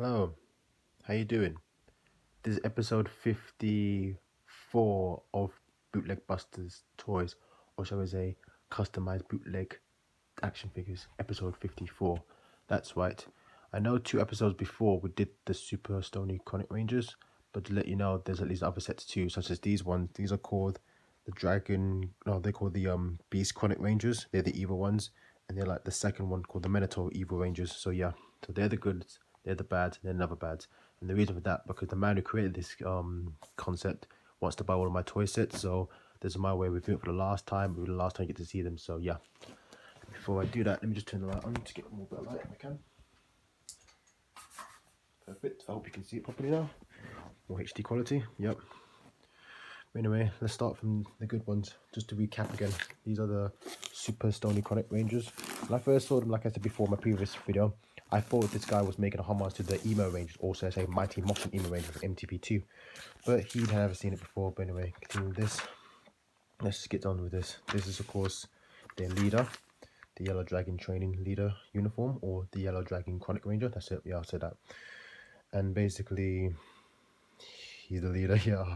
Hello, how you doing? This is episode 54 of Bootleg Busters Toys, or shall we say, customized bootleg action figures, episode 54. That's right. I know 2 episodes before we did the Super Stony Chronic Rangers, but to let you know, there's at least other sets too, such as these ones. These are called the Dragon, no, they're called the Beast Chronic Rangers. They're the evil ones, and they're like the second one called the Minotaur Evil Rangers. So yeah, so they're the goods, they're the bads, they're never bads. And the reason for that, because the man who created this concept wants to buy all of my toy sets, so this is my way of reviewing it for the last time. It will be the last time you get to see them. So yeah, before I do that, let me just turn the light on to get more better light if I can. Perfect. I hope you can see it properly now. More HD quality. Yep. Anyway, let's start from the good ones. Just to recap again, these are the Super Stony Chronic Rangers. When I first saw them, like I said before in my previous video, I thought this guy was making a homage to the Emo Rangers, also I say Mighty Morphin Emo Rangers from MTV2. But he had never seen it before. But anyway, continuing this. Let's just get on with this. This is of course their leader, the Yellow Dragon Training Leader uniform, or the Yellow Dragon Chronic Ranger. That's it. Yeah, I'll say that. And basically, he's the leader. Yeah,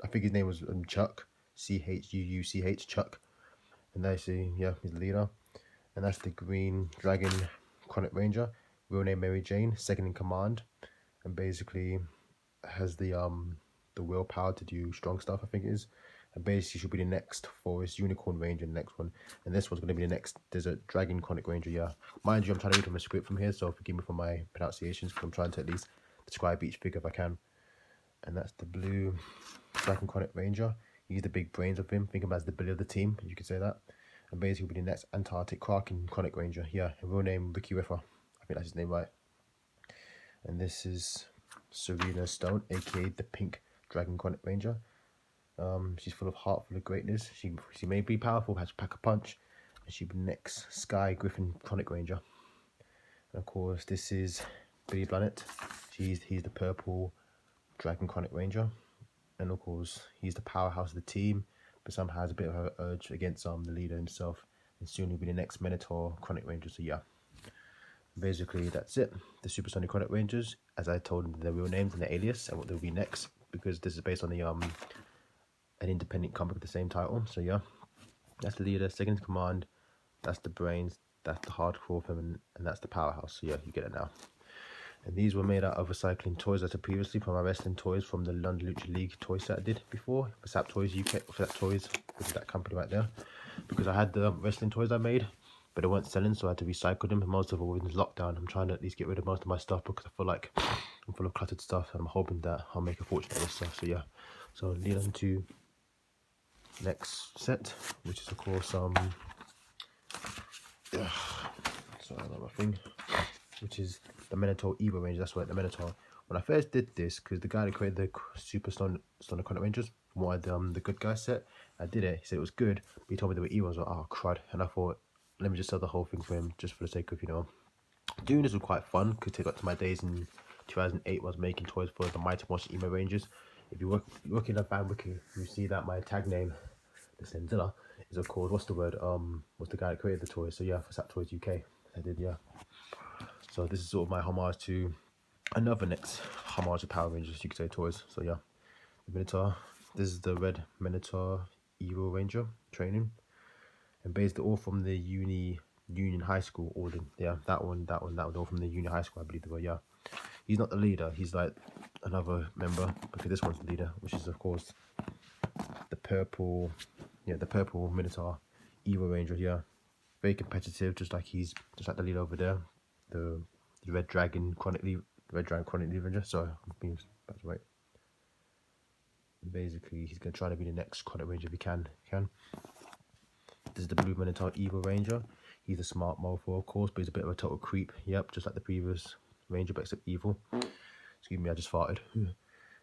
I think his name was Chuck, Chuuch, Chuck. And that's yeah, he's the leader. And that's the Green Dragon Chronic Ranger, real name Mary Jane, second in command, and basically has the willpower to do strong stuff, I think it is. And basically she'll be the next Forest Unicorn Ranger, the next one. And this one's going to be the next Desert Dragon Chronic Ranger, yeah. Mind you, I'm trying to read from a script from here, so forgive me for my pronunciations, because I'm trying to at least describe each figure if I can. And that's the blue Dragon Chronic Ranger. He's the big brains of him. Think of him as the Billy of the team, you could say that. And basically will be the next Antarctic Kraken Chronic Ranger. Yeah, real name Ricky Riffer. I think that's his name, right? And this is Serena Stone, aka the Pink Dragon Chronic Ranger. She's full of heart, full of greatness. She may be powerful, has to pack a punch. And she'll be next Sky Griffin Chronic Ranger. And of course, this is Billy Blunt. He's the purple Dragon Chronic Ranger. And of course, he's the powerhouse of the team, but somehow has a bit of an urge against the leader himself. And soon he'll be the next Minotaur Chronic Ranger. So yeah, basically that's it. The Supersonic Chronic Rangers, as I told them their real names and their alias and what they'll be next, because this is based on the an independent comic with the same title. So yeah, that's the leader, second in command, that's the brains, that's the hardcore feminine, and that's the powerhouse. So yeah, you get it now. And these were made out of recycling toys that are previously from my wrestling toys from the London Lucha League toy set I did before for SAP Toys UK, for SAP Toys, which is that company right there. Because I had the wrestling toys I made, but they weren't selling, so I had to recycle them. And most of all, in lockdown, I'm trying to at least get rid of most of my stuff because I feel like I'm full of cluttered stuff, and I'm hoping that I'll make a fortune out of this stuff. So yeah, so lead on to next set, which is of course sorry, another thing, which is the Minotaur Evil Ranger. That's right, the Minotaur. When I first did this, because the guy that created the Super Stone Chronic Rangers wanted the good guy set, I did it. He said it was good, but he told me they were evil. I was like, oh crud, and I thought, let me just sell the whole thing for him, just for the sake of doing this was quite fun. Because it got to my days in 2008, I was making toys for the Mighty Morphin Emo Rangers. If you look in the fan wiki, you see that my tag name, the Senzilla, is of course what's the guy that created the toys. So yeah, for SAP Toys UK, I did, yeah. So this is sort of my homage to another next homage to Power Rangers, you could say, toys. So yeah, the Minotaur. This is the red Minotaur Evil Ranger training, and based all from the Union High School order. Yeah, that one, all from the Union High School, I believe they were. Yeah, he's not the leader. He's like another member, because this one's the leader, which is of course the purple, the purple Minotaur Evil Ranger. Yeah, very competitive, just like the leader over there, the Red Dragon Chronic Ranger. Sorry, I'm being back to right. Basically, he's gonna try to be the next Chronic Ranger if he can. This is the Blue Minotaur Evil Ranger. He's a smart mofo, of course, but he's a bit of a total creep. Yep, just like the previous Ranger, but except evil. Excuse me, I just farted.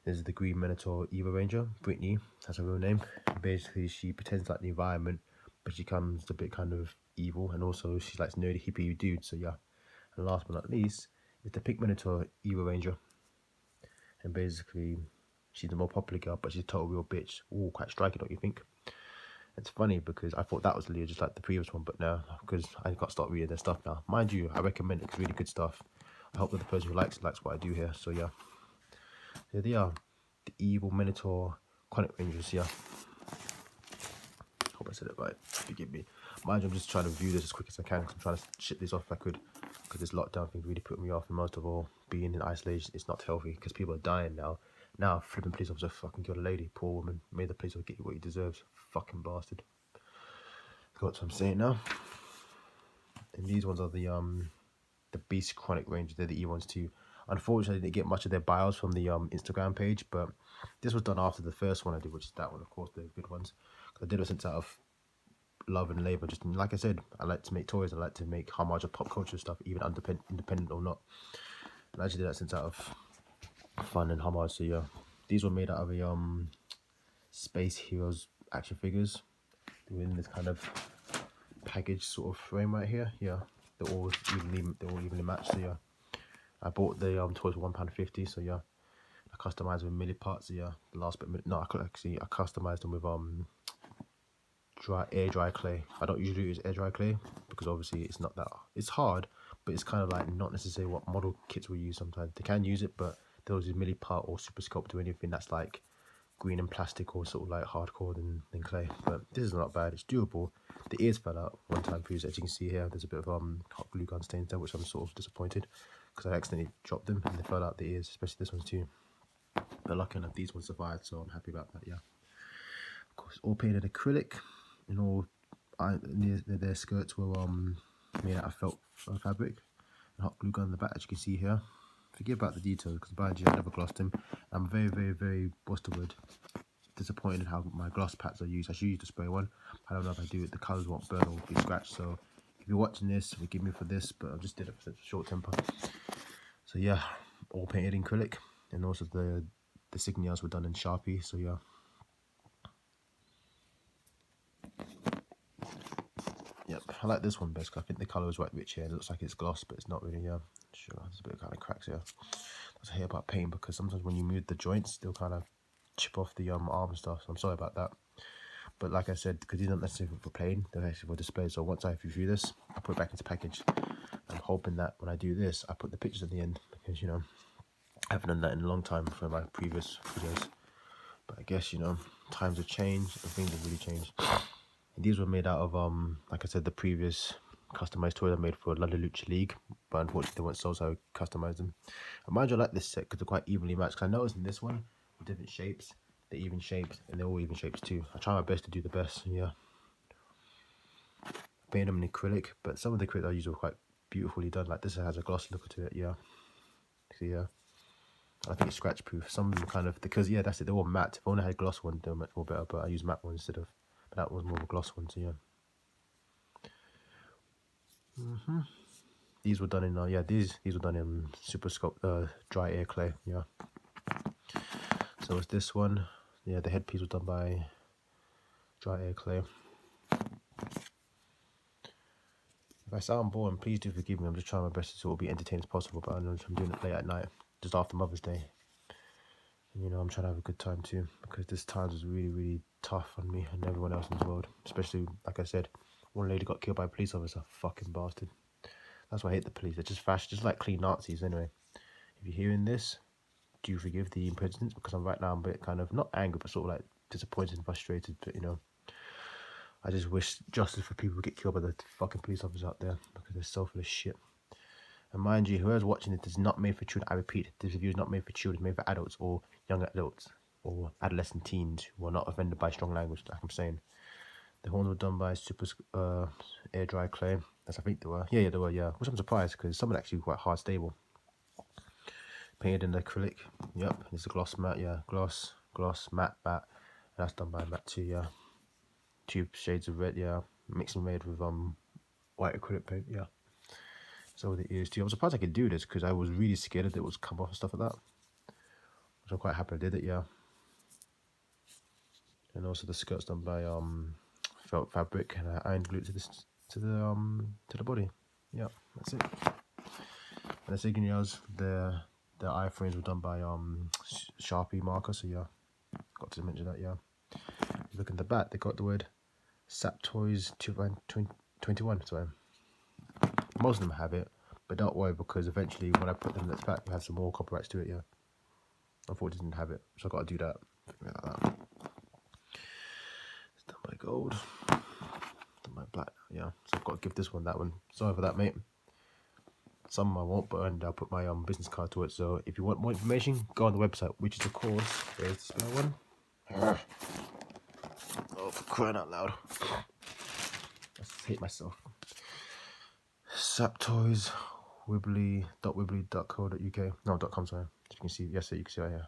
This is the Green Minotaur Evil Ranger, Brittany. That's her real name. Basically, she pretends like the environment, but she comes a bit kind of evil, and also she's like nerdy hippie dude. So yeah. And last but not least is the Pink Minotaur Evil Ranger. And basically, she's the more popular girl, but she's a total real bitch. Ooh, quite striking, don't you think? It's funny because I thought that was Leah, just like the previous one, but no, because I got to start reading their stuff now. Mind you, I recommend it, it's really good stuff. I hope that the person who likes it likes what I do here. So yeah, here they are, the Evil Minotaur Conic Rangers. Yeah, hope I said it right. Forgive me. Mind you, I'm just trying to review this as quick as I can because I'm trying to ship this off if I could, because this lockdown thing really put me off. And most of all, being in isolation, it's not healthy because people are dying now. Now, flipping police officer fucking killed a lady, poor woman. Made the police officer get you what he deserves. Fucking bastard. Got what I'm saying now. And these ones are the Beast Chronic range. They're the E ones too. Unfortunately, I didn't get much of their bios from the Instagram page, but this was done after the first one I did, which is that one, of course, the good ones. I did it since out of love and labor. Just like I said, I like to make toys. I like to make homage of pop culture stuff, even independent or not. And I actually did that since out of fun and homage. So yeah, these were made out of a Space Heroes action figures. They were in this kind of package sort of frame right here. Yeah, they're all evenly matched. So yeah, I bought the toys for £1.50. So yeah, I customized with milli parts. So yeah, the last bit. No, I customized them with air dry clay. I don't usually use air dry clay because obviously it's not that, it's hard, but it's kind of like not necessarily what model kits will use. Sometimes they can use it, but they'll use milli part or super sculpt or anything that's like green and plastic or sort of like hardcore than clay. But this is not bad, it's doable. The ears fell out one time for you, as you can see here. There's a bit of hot glue gun stains there, which I'm sort of disappointed because I accidentally dropped them and they fell out the ears, especially this one too. But lucky enough these ones survived, so I'm happy about that. Yeah, of course, all painted acrylic. And all their skirts were made out of felt fabric and hot glue gun on the back, as you can see here. Forget about the details because by I never glossed them. I'm very what's the word, disappointed how my gloss pats are used. I should use the spray one. I don't know if I do it, the colours won't burn or be scratched. So if you're watching this, forgive me for this, but I just did it for such a short temper. So yeah, all painted in acrylic, and also the signals were done in Sharpie. So yeah. Yep, I like this one best. I think the colour is right rich here. It looks like it's gloss, but it's not really. Yeah, sure, there's a bit of kind of cracks here. That's I hate about paint because sometimes when you move the joints, they'll kind of chip off the arm and stuff. So I'm sorry about that. But like I said, because these aren't necessarily for playing, they're actually for display. So once I review this, I put it back into package. I'm hoping that when I do this, I put the pictures at the end because, you know, I haven't done that in a long time for my previous videos. But I guess, you know, times have changed and things have really changed. And these were made out of, like I said, the previous customized toys I made for London Lucha League, but unfortunately they weren't sold, so I customized them. And mind you, I like this set because they're quite evenly matched. Because I noticed in this one, with different shapes, they're even shapes, and they're all even shapes too. I try my best to do the best. Yeah, painted them in acrylic, but some of the acrylic I used were quite beautifully done. Like this has a glossy look to it. Yeah, see, yeah. I think it's scratch proof. Some of them kind of, because yeah, that's it. They're all matte. If I only had gloss one, they're much more better. But I use matte one instead of. But that was more of a gloss one. So yeah. These were done in yeah, these were done in super sculpt dry air clay. Yeah. So it's this one. Yeah, the headpiece was done by dry air clay. If I sound boring, please do forgive me. I'm just trying my best to sort of be entertained as possible, but I know I'm doing it late at night, just after Mother's Day. And, you know, I'm trying to have a good time too, because this time was really tough on me and everyone else in this world. Especially, like I said, one lady got killed by a police officer. Fucking bastard. That's why I hate the police. They're just just like clean Nazis anyway. If you're hearing this, do you forgive the imprisonment? Because I'm right now, I'm a bit kind of, not angry, but sort of like disappointed and frustrated. But, you know, I just wish justice for people who get killed by the fucking police officers out there, because they're so full of shit. And mind you, whoever's watching this is not made for children. I repeat, this review is not made for children. It's made for adults or young adults or adolescent teens who are not offended by strong language, like I'm saying. The horns were done by super air dry clay. That's, I think they were. Yeah, they were, yeah. Which I'm surprised, because some are actually quite hard stable. Painted in acrylic. Yep, it's a gloss matte, yeah. Gloss, matte. And that's done by matte too, yeah. 2 shades of red, yeah. Mixed and made with white acrylic paint, yeah. So the ears too. I'm surprised I could do this because I was really scared that it would come off and stuff like that. So I'm quite happy I did it, yeah. And also the skirt's done by felt fabric, and I iron glued to the body. Yeah, that's it. And the signals, the iframes were done by Sharpie marker. So yeah, got to mention that. Yeah. Look at the back, they got the word Sap Toys 2021. Sorry, most of them have it, But don't worry, because eventually when I put them in this pack, it has some more copyrights to it, yeah. Unfortunately, it didn't have it, so I got to do that. Like that. It's done by gold. Done by black, yeah. So I've got to give this one that one. Sorry for that, mate. Some I won't, but and I'll put my business card to it. So if you want more information, go on the website, which is of course, there's the spell one. Oh, for crying out loud. I just hate myself. Saptoys, wibbly.co.uk. No, .com, sorry. As you can see, yes, you can see right here.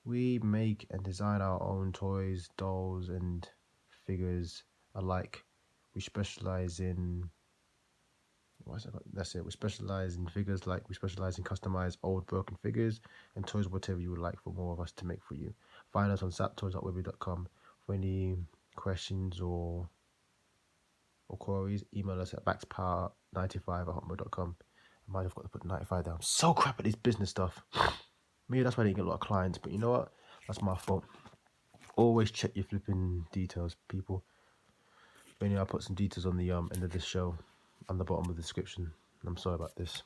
We make and design our own toys, dolls, and figures alike. We specialize in... That's it. We specialize in figures we specialize in customized old broken figures and toys, whatever you would like for more of us to make for you. Find us on saptoys.wibbly.com for any questions or queries. Email us at baxpower95@hotmail.com. I might have got to put 95 down. So crap at this business stuff. Maybe that's why I didn't get a lot of clients, but you know what? That's my fault. Always check your flipping details, people. But anyway, I'll put some details on the end of this show on the bottom of the description. I'm sorry about this.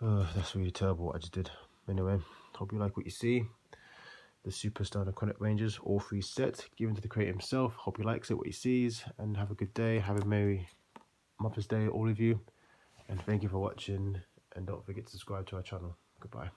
That's really terrible what I just did. Anyway, hope you like what you see. The Super Stoner Chronic Rangers, all 3 sets, given to the creator himself. Hope he likes it, what he sees, and have a good day. Have a merry Mother's Day, all of you. And thank you for watching. And don't forget to subscribe to our channel. Goodbye.